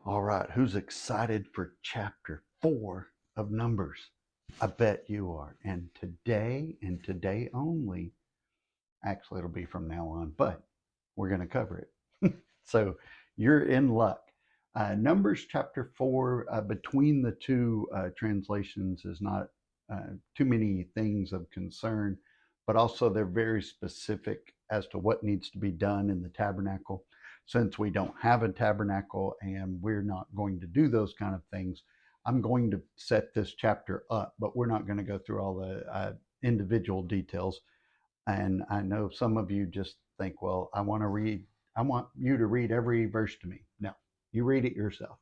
All right, who's excited for chapter 4 of Numbers? I bet you are. And today only, actually, it'll be from now on, but we're going to cover it. So you're in luck. Numbers chapter 4, between the two translations, is not too many things of concern, but also they're very specific as to what needs to be done in the tabernacle. Since we don't have a tabernacle and we're not going to do those kind of things, I'm going to set this chapter up, but we're not going to go through all the individual details. And I know some of you just think, well, I want you to read every verse to me. No, you read it yourself.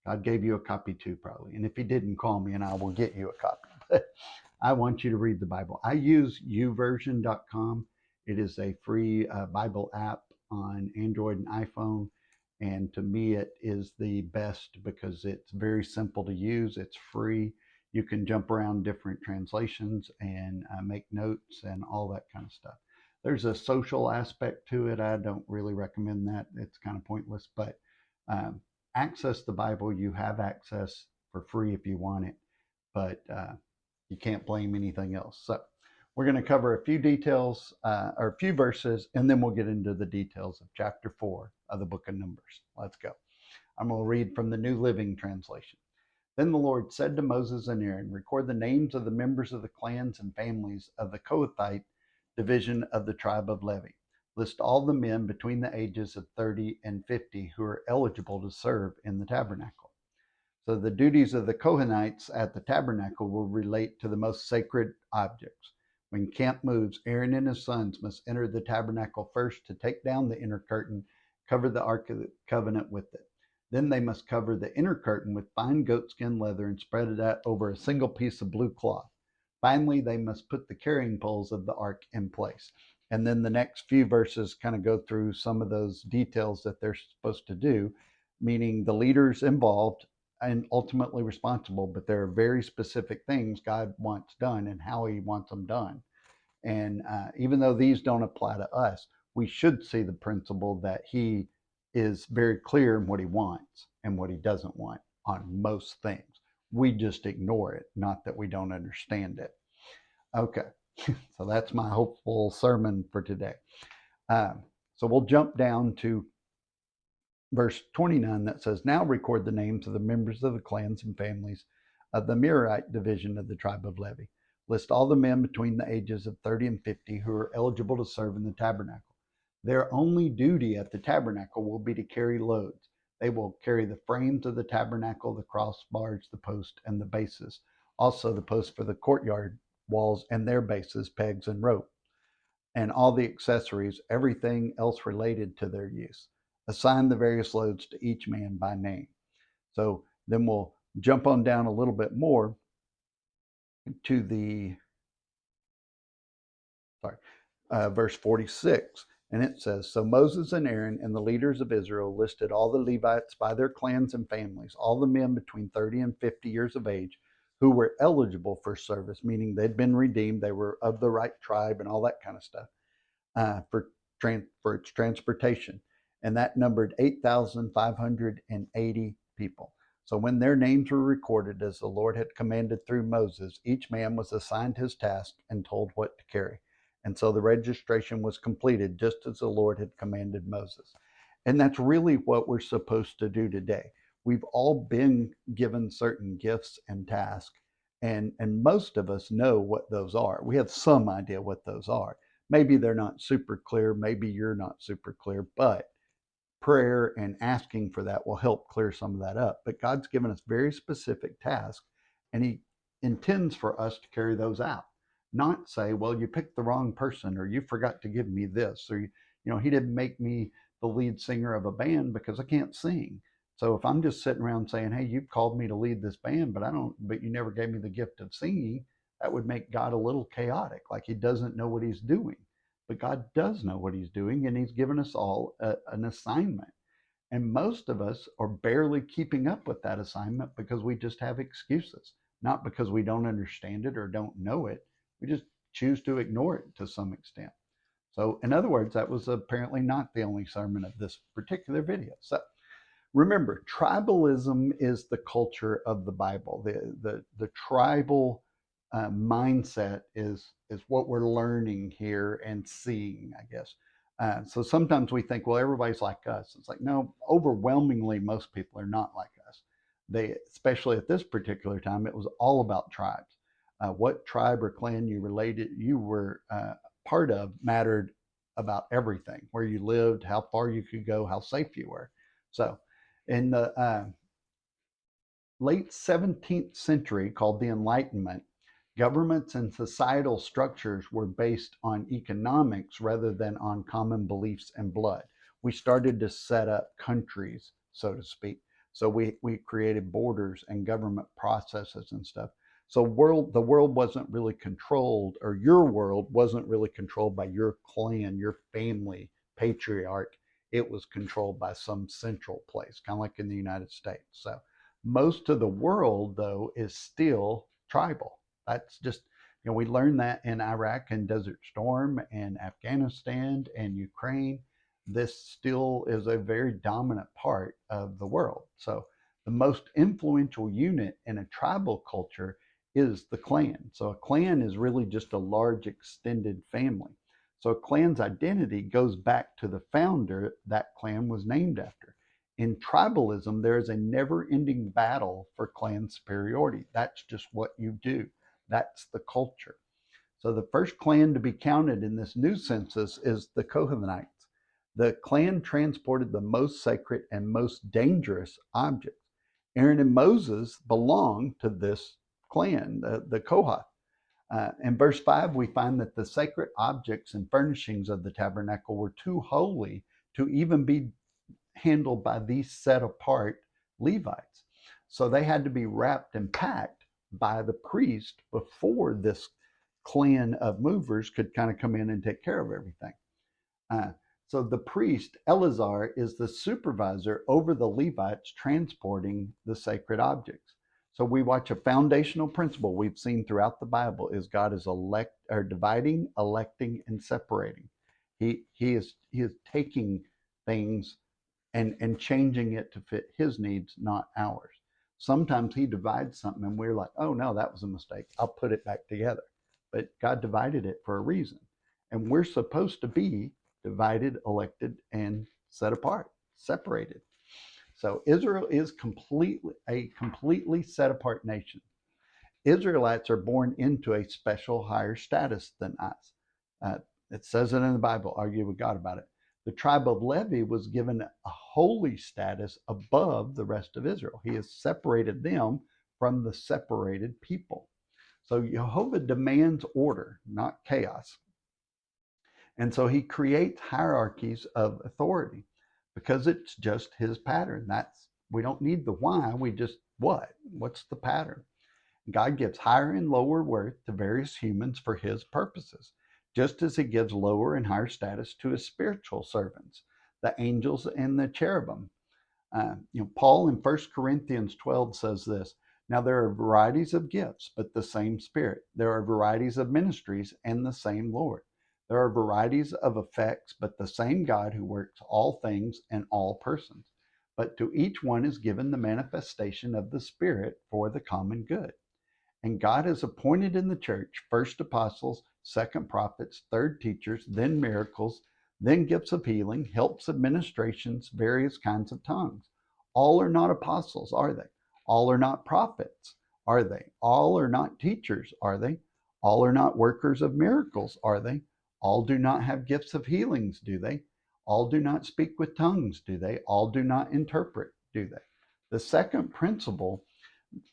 God gave you a copy too, probably. And if he didn't, call me and I will get you a copy. But I want you to read the Bible. I use uversion.com. It is a free Bible app on Android and iPhone. And to me, it is the best because it's very simple to use. It's free. You can jump around different translations and make notes and all that kind of stuff. There's a social aspect to it. I don't really recommend that. It's kind of pointless, but um, access the Bible. You have access for free if you want it, but you can't blame anything else. So we're going to cover a few details or a few verses, and then we'll get into the details of chapter 4 of the book of Numbers. Let's go. I'm going to read from the New Living Translation. Then the Lord said to Moses and Aaron, record the names of the members of the clans and families of the Kohathite division of the tribe of Levi. List all the men between the ages of 30 and 50 who are eligible to serve in the tabernacle. So the duties of the Kohenites at the tabernacle will relate to the most sacred objects. When camp moves, Aaron and his sons must enter the tabernacle first to take down the inner curtain, cover the Ark of the Covenant with it. Then they must cover the inner curtain with fine goatskin leather and spread it out over a single piece of blue cloth. Finally, they must put the carrying poles of the ark in place. And then the next few verses kind of go through some of those details that they're supposed to do, meaning the leaders involved and ultimately responsible, but there are very specific things God wants done and how he wants them done. And even though these don't apply to us, we should see the principle that he is very clear in what he wants and what he doesn't want on most things. We just ignore it, not that we don't understand it. Okay, so that's my hopeful sermon for today. So we'll jump down to verse 29 that says, now record the names of the members of the clans and families of the Merarite division of the tribe of Levi. List all the men between the ages of 30 and 50 who are eligible to serve in the tabernacle. Their only duty at the tabernacle will be to carry loads. They will carry the frames of the tabernacle, the crossbars, the post, and the bases. Also the posts for the courtyard walls and their bases, pegs, and rope, and all the accessories, everything else related to their use. Assign the various loads to each man by name. So then we'll jump on down a little bit more to the verse 46, and it says, so Moses and Aaron and the leaders of Israel listed all the Levites by their clans and families, all the men between 30 and 50 years of age who were eligible for service, meaning they'd been redeemed, they were of the right tribe and all that kind of stuff, for its transportation. And that numbered 8,580 people. So when their names were recorded as the Lord had commanded through Moses, each man was assigned his task and told what to carry. And so the registration was completed just as the Lord had commanded Moses. And that's really what we're supposed to do today. We've all been given certain gifts and tasks, and most of us know what those are. We have some idea what those are. Maybe they're not super clear, maybe you're not super clear, but prayer and asking for that will help clear some of that up. But God's given us very specific tasks, and he intends for us to carry those out. Not say, well, you picked the wrong person, or you forgot to give me this, or he didn't make me the lead singer of a band because I can't sing. So if I'm just sitting around saying, hey, you've called me to lead this band, but you never gave me the gift of singing, that would make God a little chaotic, like he doesn't know what he's doing. But God does know what he's doing, and he's given us all an assignment. And most of us are barely keeping up with that assignment because we just have excuses, not because we don't understand it or don't know it. We just choose to ignore it to some extent. So in other words, that was apparently not the only sermon of this particular video. So Remember, tribalism is the culture of the Bible. The tribal mindset is what we're learning here and seeing, I guess. So sometimes we think, well, everybody's like us. It's like, no, overwhelmingly, most people are not like us. They, especially at this particular time, it was all about tribes. What tribe or clan you were part of mattered about everything. Where you lived, how far you could go, how safe you were. So in the late 17th century, called the Enlightenment, governments and societal structures were based on economics rather than on common beliefs and blood. We started to set up countries, so to speak. So we created borders and government processes and stuff. So the world wasn't really controlled, or your world wasn't really controlled by your clan, your family, patriarch. It was controlled by some central place, kind of like in the United States. So most of the world, though, is still tribal. That's just, we learned that in Iraq and Desert Storm and Afghanistan and Ukraine. This still is a very dominant part of the world. So the most influential unit in a tribal culture is the clan. So a clan is really just a large extended family. So a clan's identity goes back to the founder that clan was named after. In tribalism, there is a never-ending battle for clan superiority. That's just what you do. That's the culture. So the first clan to be counted in this new census is the Kohathites. The clan transported the most sacred and most dangerous objects. Aaron and Moses belonged to this clan, the Kohath. In verse 5, we find that the sacred objects and furnishings of the tabernacle were too holy to even be handled by these set apart Levites. So they had to be wrapped and packed by the priest before this clan of movers could kind of come in and take care of everything. So the priest, Eleazar, is the supervisor over the Levites transporting the sacred objects. So we watch a foundational principle we've seen throughout the Bible is God is dividing, electing, and separating. He is taking things and changing it to fit his needs, not ours. Sometimes he divides something and we're like, oh no, that was a mistake. I'll put it back together. But God divided it for a reason. And we're supposed to be divided, elected, and set apart, separated. So Israel is a completely set apart nation. Israelites are born into a special higher status than us. It says it in the Bible, argue with God about it. The tribe of Levi was given a holy status above the rest of Israel. He has separated them from the separated people. So Jehovah demands order, not chaos. And so he creates hierarchies of authority because it's just his pattern. We don't need the why, we just what's the pattern? God gives higher and lower worth to various humans for his purposes, just as he gives lower and higher status to his spiritual servants, the angels and the cherubim. Paul in 1 Corinthians 12 says this, now there are varieties of gifts, but the same Spirit. There are varieties of ministries and the same Lord. There are varieties of effects, but the same God who works all things in all persons. But to each one is given the manifestation of the Spirit for the common good. And God has appointed in the church first apostles, second prophets, third teachers, then miracles, then gifts of healing, helps, administrations, various kinds of tongues. All are not apostles, are they? All are not prophets, are they? All are not teachers, are they? All are not workers of miracles, are they? All do not have gifts of healings, do they? All do not speak with tongues, do they? All do not interpret, do they? The second principle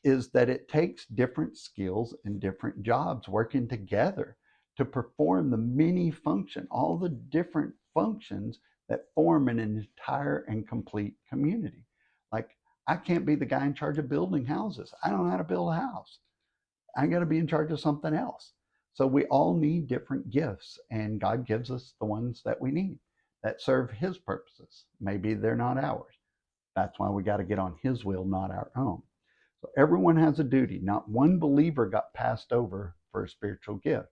is that it takes different skills and different jobs working together to perform the many function, all the different functions that form an entire and complete community. Like, I can't be the guy in charge of building houses. I don't know how to build a house. I got to be in charge of something else. So we all need different gifts, and God gives us the ones that we need that serve his purposes. Maybe they're not ours. That's why we got to get on his will, not our own. So everyone has a duty. Not one believer got passed over for a spiritual gift.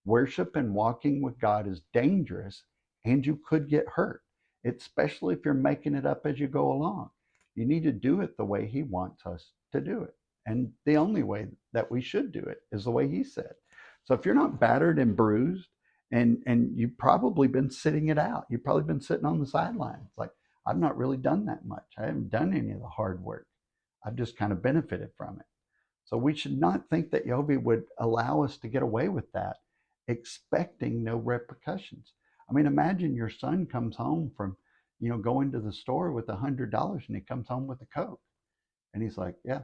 Worship and walking with God is dangerous, and you could get hurt, especially if you're making it up as you go along. You need to do it the way he wants us to do it. And the only way that we should do it is the way he said. So if you're not battered and bruised, and you've probably been sitting it out, you've probably been sitting on the sidelines. Like, I've not really done that much. I haven't done any of the hard work. I've just kind of benefited from it. So we should not think that Yobi would allow us to get away with that, expecting no repercussions. I mean, imagine your son comes home from, going to the store with $100, and he comes home with a Coke. And he's like, yeah,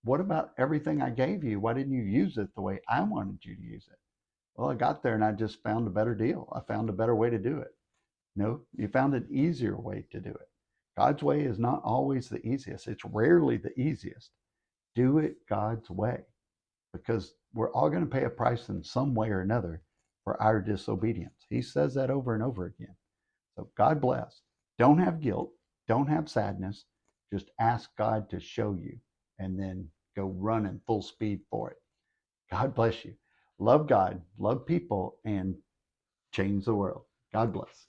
what about everything I gave you? Why didn't you use it the way I wanted you to use it? Well, I got there and I just found a better deal. I found a better way to do it. No, you found an easier way to do it. God's way is not always the easiest. It's rarely the easiest. Do it God's way, because we're all going to pay a price in some way or another for our disobedience. He says that over and over again. So God bless. Don't have guilt. Don't have sadness. Just ask God to show you, and then go running full speed for it. God bless you. Love God, love people, and change the world. God bless.